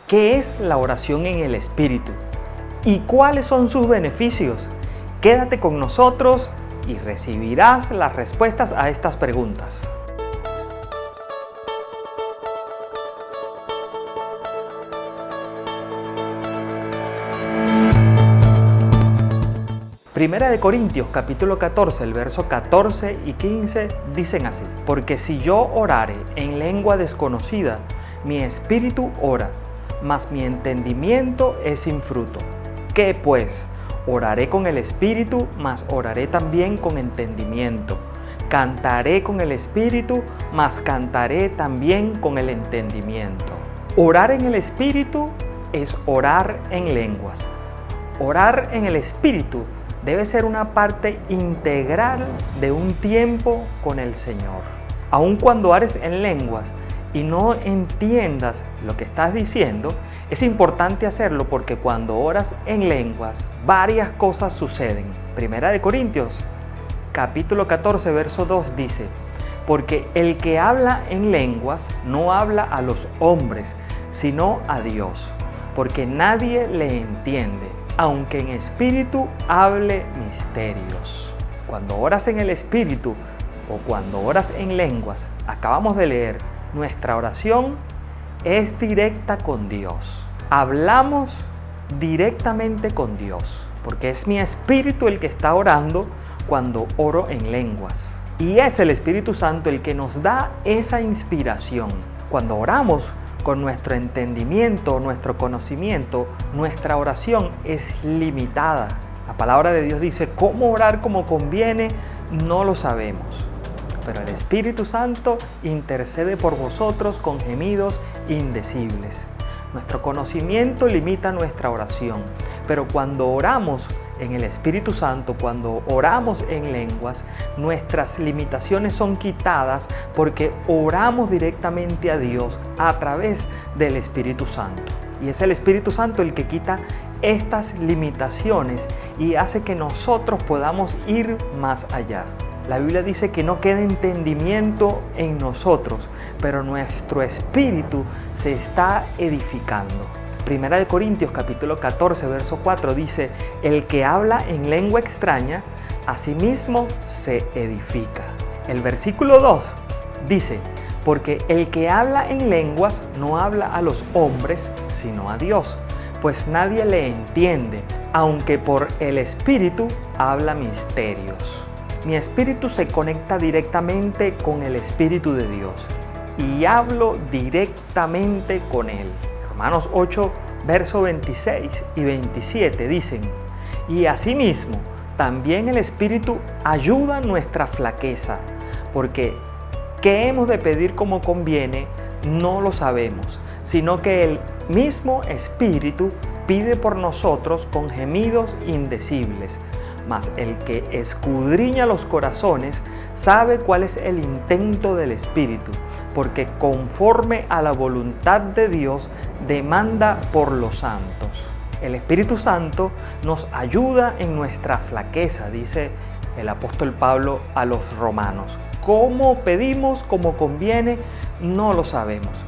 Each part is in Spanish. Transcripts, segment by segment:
¿Qué es la oración en el Espíritu? ¿Y cuáles son sus beneficios? Quédate con nosotros y recibirás las respuestas a estas preguntas. Primera de Corintios capítulo 14, el verso 14 y 15 dicen así: porque si yo orare en lengua desconocida, mi espíritu ora, mas mi entendimiento es sin fruto. ¿Qué pues? Oraré con el espíritu, mas oraré también con entendimiento. Cantaré con el espíritu, mas cantaré también con el entendimiento. Orar en el espíritu es orar en lenguas. Orar en el espíritu debe ser una parte integral de un tiempo con el Señor. Aun cuando ores en lenguas y no entiendas lo que estás diciendo, es importante hacerlo porque cuando oras en lenguas, varias cosas suceden. Primera de Corintios, capítulo 14, verso 2 dice: porque el que habla en lenguas no habla a los hombres, sino a Dios, porque nadie le entiende, aunque en espíritu hable misterios. Cuando oras en el espíritu o cuando oras en lenguas, acabamos de leer, nuestra oración es directa con Dios. Hablamos directamente con Dios, porque es mi espíritu el que está orando cuando oro en lenguas. Y es el Espíritu Santo el que nos da esa inspiración. Cuando oramos con nuestro entendimiento, nuestro conocimiento, nuestra oración es limitada. La palabra de Dios dice: cómo orar como conviene, no lo sabemos. Pero el Espíritu Santo intercede por vosotros con gemidos indecibles. Nuestro conocimiento limita nuestra oración, pero cuando oramos en el Espíritu Santo, cuando oramos en lenguas, nuestras limitaciones son quitadas porque oramos directamente a Dios a través del Espíritu Santo. Y es el Espíritu Santo el que quita estas limitaciones y hace que nosotros podamos ir más allá. La Biblia dice que no queda entendimiento en nosotros, pero nuestro espíritu se está edificando. Primera de Corintios capítulo 14, verso 4 dice: el que habla en lengua extraña, a sí mismo se edifica. El versículo 2 dice: porque el que habla en lenguas no habla a los hombres, sino a Dios, pues nadie le entiende, aunque por el Espíritu habla misterios. Mi espíritu se conecta directamente con el Espíritu de Dios y hablo directamente con Él. Romanos 8, verso 26 y 27 dicen: y asimismo, también el Espíritu ayuda nuestra flaqueza, porque ¿qué hemos de pedir como conviene? No lo sabemos, sino que el mismo Espíritu pide por nosotros con gemidos indecibles. Mas el que escudriña los corazones sabe cuál es el intento del Espíritu, porque conforme a la voluntad de Dios demanda por los santos. El Espíritu Santo nos ayuda en nuestra flaqueza, dice el apóstol Pablo a los romanos. ¿Cómo pedimos como conviene? No lo sabemos.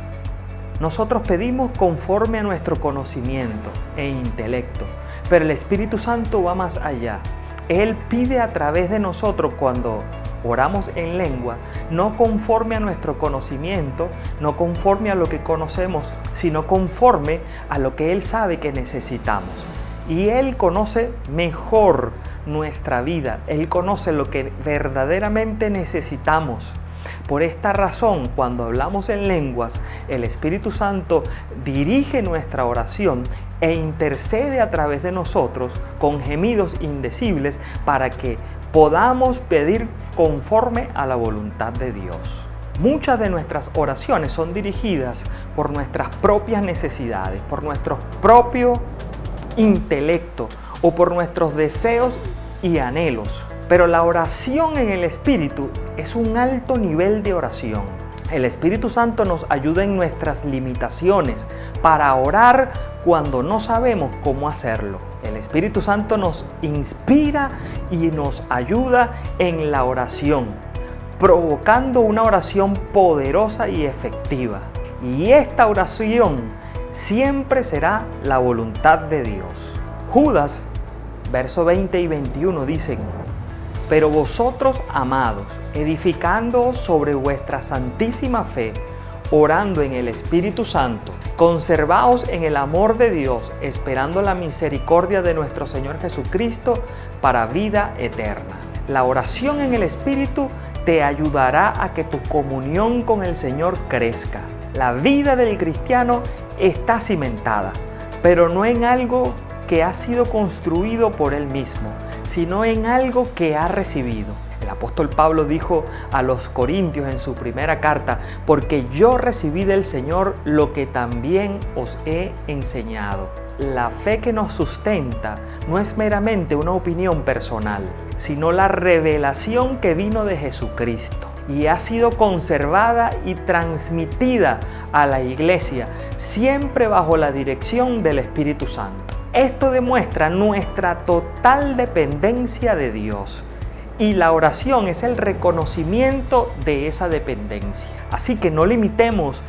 Nosotros pedimos conforme a nuestro conocimiento e intelecto, pero el Espíritu Santo va más allá. Él pide a través de nosotros cuando oramos en lengua, no conforme a nuestro conocimiento, no conforme a lo que conocemos, sino conforme a lo que Él sabe que necesitamos. Y Él conoce mejor nuestra vida, Él conoce lo que verdaderamente necesitamos. Por esta razón, cuando hablamos en lenguas, el Espíritu Santo dirige nuestra oración e intercede a través de nosotros con gemidos indecibles para que podamos pedir conforme a la voluntad de Dios. Muchas de nuestras oraciones son dirigidas por nuestras propias necesidades, por nuestro propio intelecto o por nuestros deseos y anhelos. Pero la oración en el Espíritu es un alto nivel de oración. El Espíritu Santo nos ayuda en nuestras limitaciones para orar cuando no sabemos cómo hacerlo. El Espíritu Santo nos inspira y nos ayuda en la oración, provocando una oración poderosa y efectiva. Y esta oración siempre será la voluntad de Dios. Judas, verso 20 y 21 dicen: pero vosotros, amados, edificándoos sobre vuestra santísima fe, orando en el Espíritu Santo, conservaos en el amor de Dios, esperando la misericordia de nuestro Señor Jesucristo para vida eterna. La oración en el Espíritu te ayudará a que tu comunión con el Señor crezca. La vida del cristiano está cimentada, pero no en algo que ha sido construido por él mismo, sino en algo que ha recibido. El apóstol Pablo dijo a los Corintios en su primera carta: porque yo recibí del Señor lo que también os he enseñado. La fe que nos sustenta no es meramente una opinión personal, sino la revelación que vino de Jesucristo y ha sido conservada y transmitida a la iglesia, siempre bajo la dirección del Espíritu Santo. Esto demuestra nuestra total dependencia de Dios. Y la oración es el reconocimiento de esa dependencia. Así que no limitemos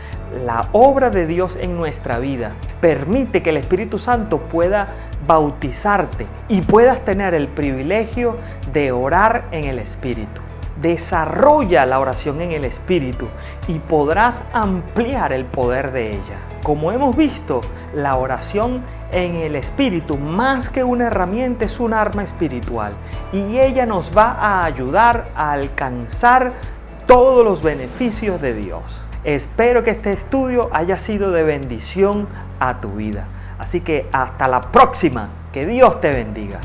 la obra de Dios en nuestra vida. Permite que el Espíritu Santo pueda bautizarte y puedas tener el privilegio de orar en el Espíritu. Desarrolla la oración en el Espíritu y podrás ampliar el poder de ella. Como hemos visto, la oración en el Espíritu, más que una herramienta, es un arma espiritual y ella nos va a ayudar a alcanzar todos los beneficios de Dios. Espero que este estudio haya sido de bendición a tu vida. Así que hasta la próxima. Que Dios te bendiga.